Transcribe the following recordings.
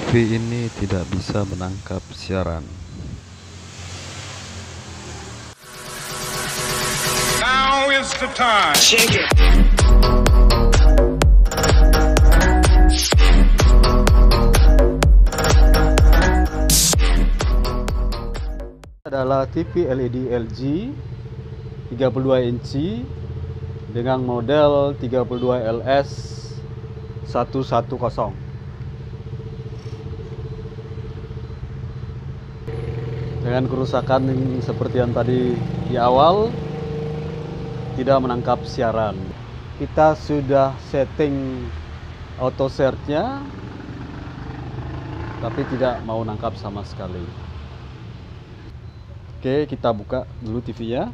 TV ini tidak bisa menangkap siaran. Now is the time. Shake it. Adalah TV LED LG 32 inci dengan model 32LS 110. Dengan kerusakan yang seperti yang tadi di awal, tidak menangkap siaran. Kita sudah setting auto search-nya, tapi tidak mau nangkap sama sekali. Oke, kita buka dulu TV-nya.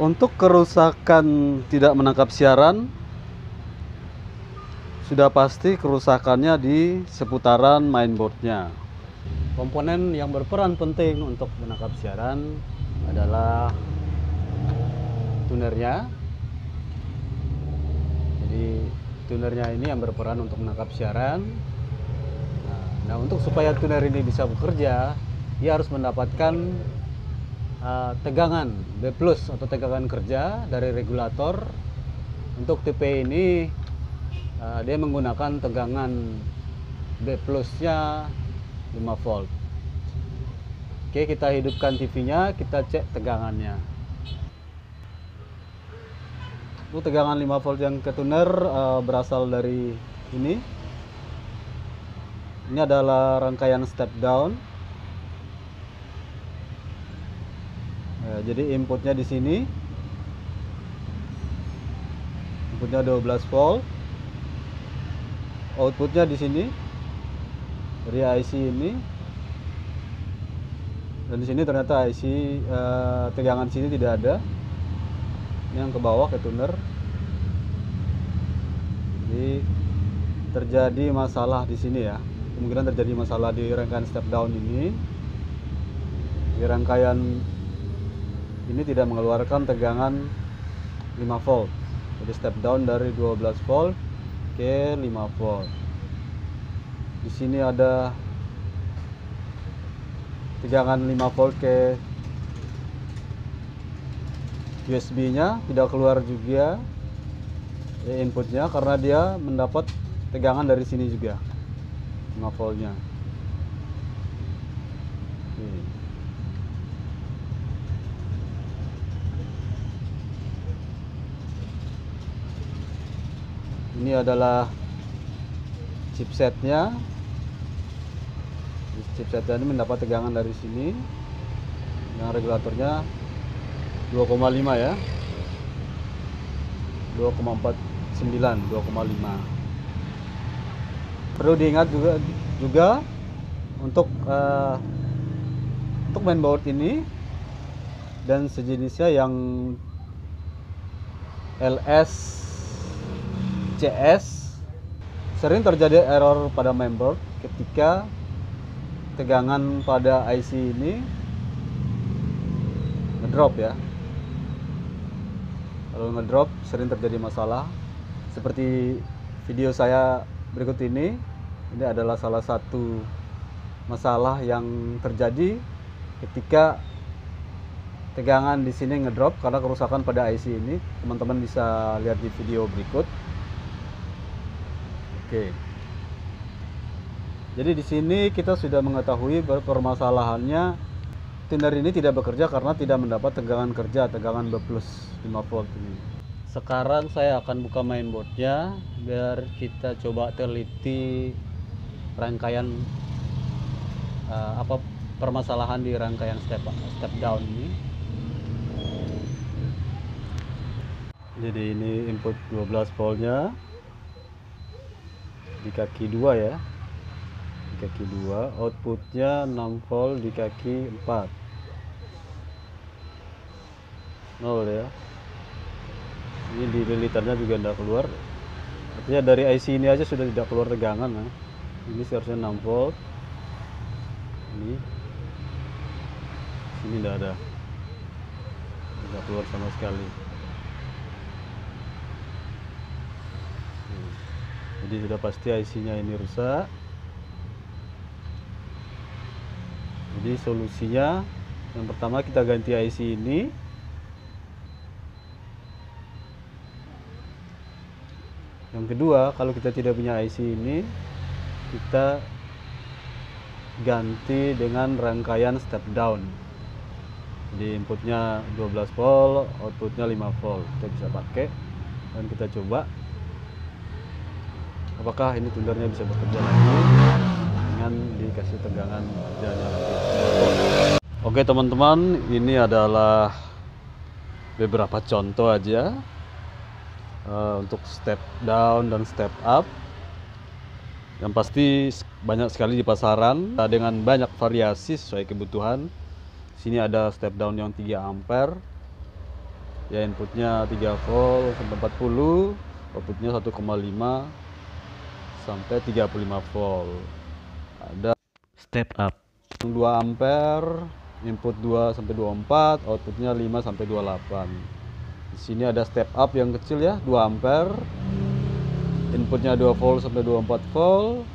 Untuk kerusakan tidak menangkap siaran, sudah pasti kerusakannya di seputaran mainboardnya. Komponen yang berperan penting untuk menangkap siaran adalah tunernya. Jadi tunernya ini yang berperan untuk menangkap siaran. Nah, untuk supaya tuner ini bisa bekerja, dia harus mendapatkan tegangan B+ atau tegangan kerja dari regulator. Untuk TP ini dia menggunakan tegangan B+ nya 5 volt. Oke, kita hidupkan TV-nya, kita cek tegangannya. Untuk tegangan 5 volt yang ke tuner berasal dari ini. Ini adalah rangkaian step down. Jadi inputnya di sini, inputnya 12 volt, outputnya di sini dari IC ini, dan di sini ternyata IC tegangan sini tidak ada. Ini yang ke bawah ke tuner. Jadi terjadi masalah di sini ya, kemungkinan terjadi masalah di rangkaian step down ini. Di rangkaian ini tidak mengeluarkan tegangan 5 volt. Jadi step down dari 12 volt ke 5 volt. Di sini ada tegangan 5 volt ke USB-nya, tidak keluar juga inputnya karena dia mendapat tegangan dari sini juga 5 voltnya. Ini adalah chipsetnya. Chipsetnya ini mendapat tegangan dari sini. Yang regulatornya 2,5 ya. 2,49, 2,5. Perlu diingat juga untuk mainboard ini dan sejenisnya yang LS CS, sering terjadi error pada mainboard ketika tegangan pada IC ini ngedrop ya. Kalau ngedrop sering terjadi masalah seperti video saya berikut ini. Ini adalah salah satu masalah yang terjadi ketika tegangan di sini ngedrop karena kerusakan pada IC ini. Teman-teman bisa lihat di video berikut. Oke. Jadi di sini kita sudah mengetahui permasalahannya, tuner ini tidak bekerja karena tidak mendapat tegangan kerja, tegangan B+ 5 volt ini. Sekarang saya akan buka mainboardnya biar kita coba teliti rangkaian apa permasalahan di rangkaian step down ini. Jadi ini input 12 voltnya di kaki 2 ya, di kaki 2, outputnya 6 volt di kaki 4, 0 ya. Ini di liternya juga tidak keluar. Artinya dari IC ini aja sudah tidak keluar tegangan. Nah. Ini seharusnya 6 volt. Ini sini tidak ada, tidak keluar sama sekali. Jadi sudah pasti IC-nya ini rusak. Jadi solusinya yang pertama kita ganti IC ini. Yang kedua, kalau kita tidak punya IC ini, kita ganti dengan rangkaian step down. Jadi inputnya 12 volt, outputnya 5 volt. Kita bisa pakai dan kita coba apakah ini tundernya bisa bekerja lagi dengan dikasih tegangan kerjanya lagi. Oke teman-teman, ini adalah beberapa contoh aja untuk step down dan step up. Yang pasti banyak sekali di pasaran dengan banyak variasi sesuai kebutuhan. Sini ada step down yang 3 ampere. Ya inputnya 3 volt sampai 40, outputnya 1,5 sampai 35 volt. Ada Step up. 2 ampere, input 2 sampai 24, outputnya 5 sampai 28. Di sini ada step up yang kecil ya, 2 ampere. Inputnya 2 volt sampai 24 volt,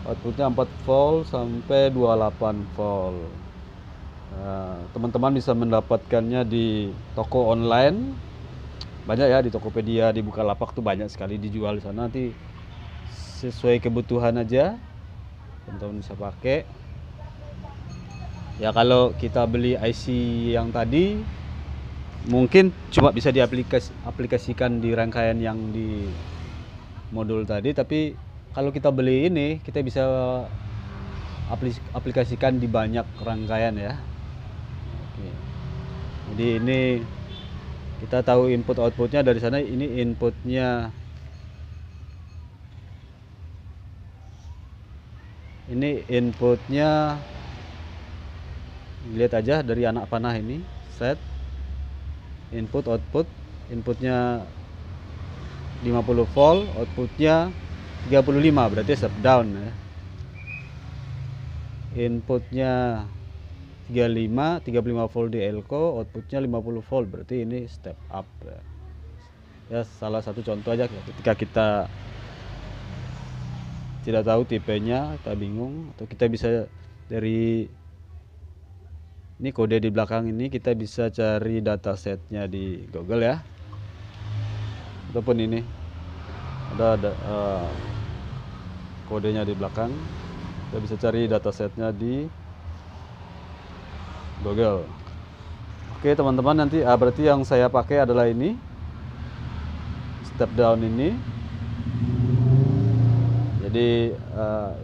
outputnya 4 volt sampai 28 volt. Nah, teman-teman bisa mendapatkannya di toko online. Banyak ya, di Tokopedia, di Bukalapak tuh banyak sekali dijual di sana. Nanti sesuai kebutuhan aja teman-teman bisa pakai. Ya kalau kita beli IC yang tadi mungkin cuma bisa diaplikasikan di rangkaian yang di modul tadi, tapi kalau kita beli ini kita bisa aplikasikan di banyak rangkaian ya. Oke. Jadi ini kita tahu input outputnya dari sana. Ini inputnya, lihat aja dari anak panah ini, set input output. Inputnya 50 volt, outputnya 35, berarti step down ya. Inputnya 35 volt di elko, outputnya 50 volt, berarti ini step up ya. Ya salah satu contoh aja ketika kita tidak tahu tipenya, kita bingung, atau kita bisa dari ini kode di belakang ini, kita bisa cari datasetnya di Google ya, ataupun ini ada kodenya di belakang. Kita bisa cari datasetnya di Google. Oke teman-teman, nanti berarti yang saya pakai adalah ini step down ini. Jadi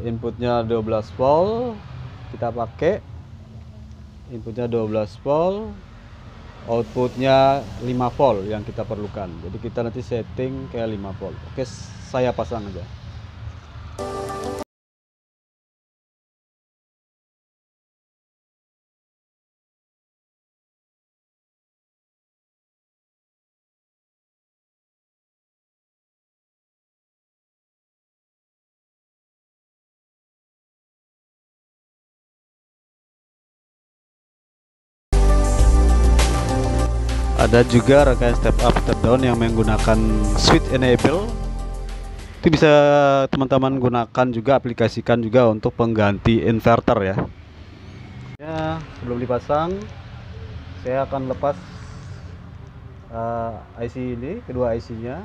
inputnya 12 volt, kita pakai inputnya 12 volt, outputnya 5 volt yang kita perlukan. Jadi kita nanti setting kayak 5 volt. Oke, saya pasang aja. Ada juga rangkaian step up, step down yang menggunakan switch enable. Itu bisa teman-teman gunakan juga, aplikasikan juga untuk pengganti inverter ya. Ya, sebelum dipasang, saya akan lepas IC ini, kedua IC-nya.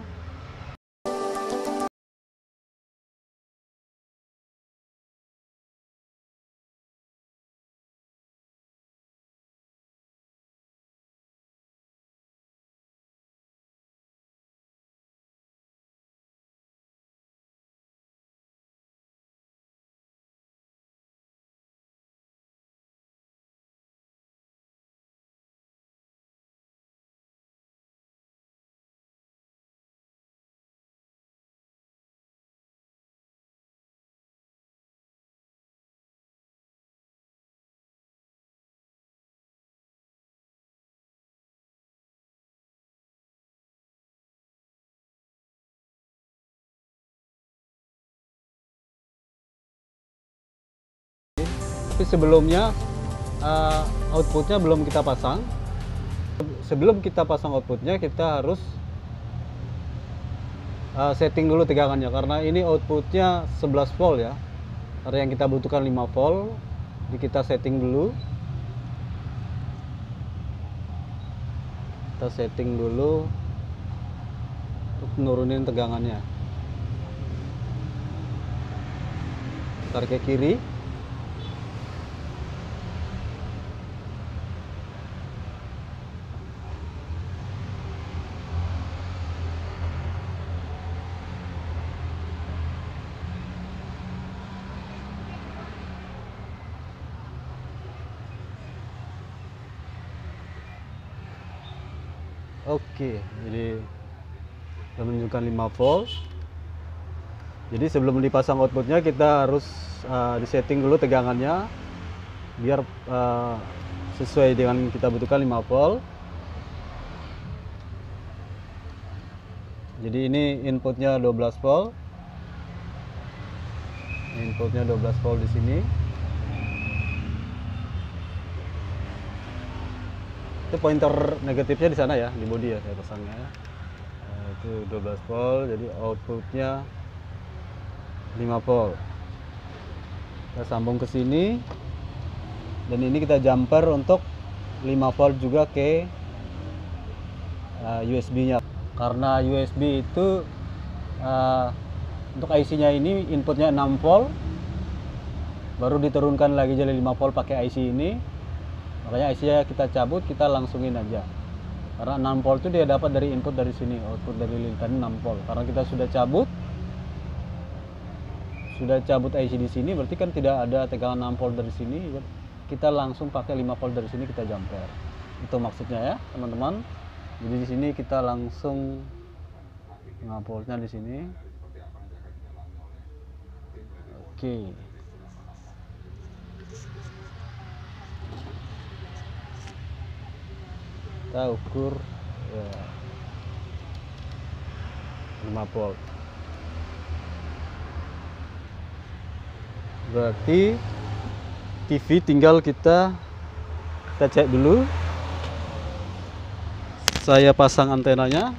sebelumnya outputnya belum kita pasang. Sebelum kita pasang outputnya, kita harus setting dulu tegangannya, karena ini outputnya 11 volt ya. Karena yang kita butuhkan 5 volt, jadi kita setting dulu. Kita setting dulu untuk nurunin tegangannya. Tarik ke kiri. Oke, jadi sudah menunjukkan 5 volt. Jadi sebelum dipasang outputnya, kita harus disetting dulu tegangannya biar sesuai dengan kita butuhkan 5 volt. Jadi ini inputnya 12 volt. Inputnya 12 volt di sini. Itu pointer negatifnya di sana ya, di body ya saya pasangnya. Itu 12 volt, jadi outputnya 5 volt. Kita sambung ke sini, dan ini kita jumper untuk 5 volt juga ke USB-nya. Karena USB itu untuk IC-nya ini inputnya 6 volt, baru diturunkan lagi jadi 5 volt pakai IC ini. Makanya IC-nya kita cabut, kita langsungin aja. Karena 6 volt itu dia dapat dari input dari sini, output dari lilin 6 volt. Karena kita sudah cabut IC di sini, berarti kan tidak ada tegangan 6 volt dari sini. Kita langsung pakai 5 volt dari sini, kita jumper. Itu maksudnya ya, teman-teman. Jadi di sini kita langsung 5 voltnya di sini. Oke. Kita ukur ya, 5 volt. Berarti TV tinggal kita cek dulu. Saya pasang antenanya.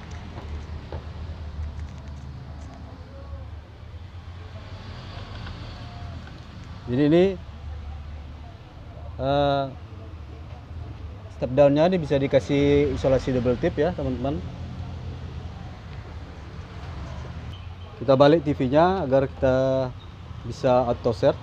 Jadi ini step down-nya ini bisa dikasih isolasi double tip ya teman-teman. Kita balik TV-nya agar kita bisa auto set.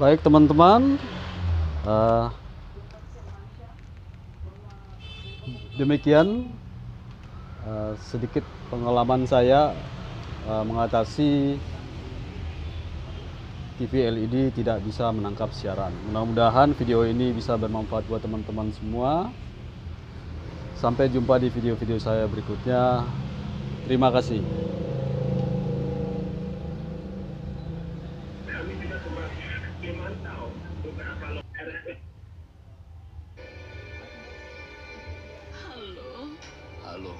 Baik teman-teman, demikian sedikit pengalaman saya mengatasi TV LED tidak bisa menangkap siaran. Mudah-mudahan video ini bisa bermanfaat buat teman-teman semua. Sampai jumpa di video-video saya berikutnya. Terima kasih. Halo.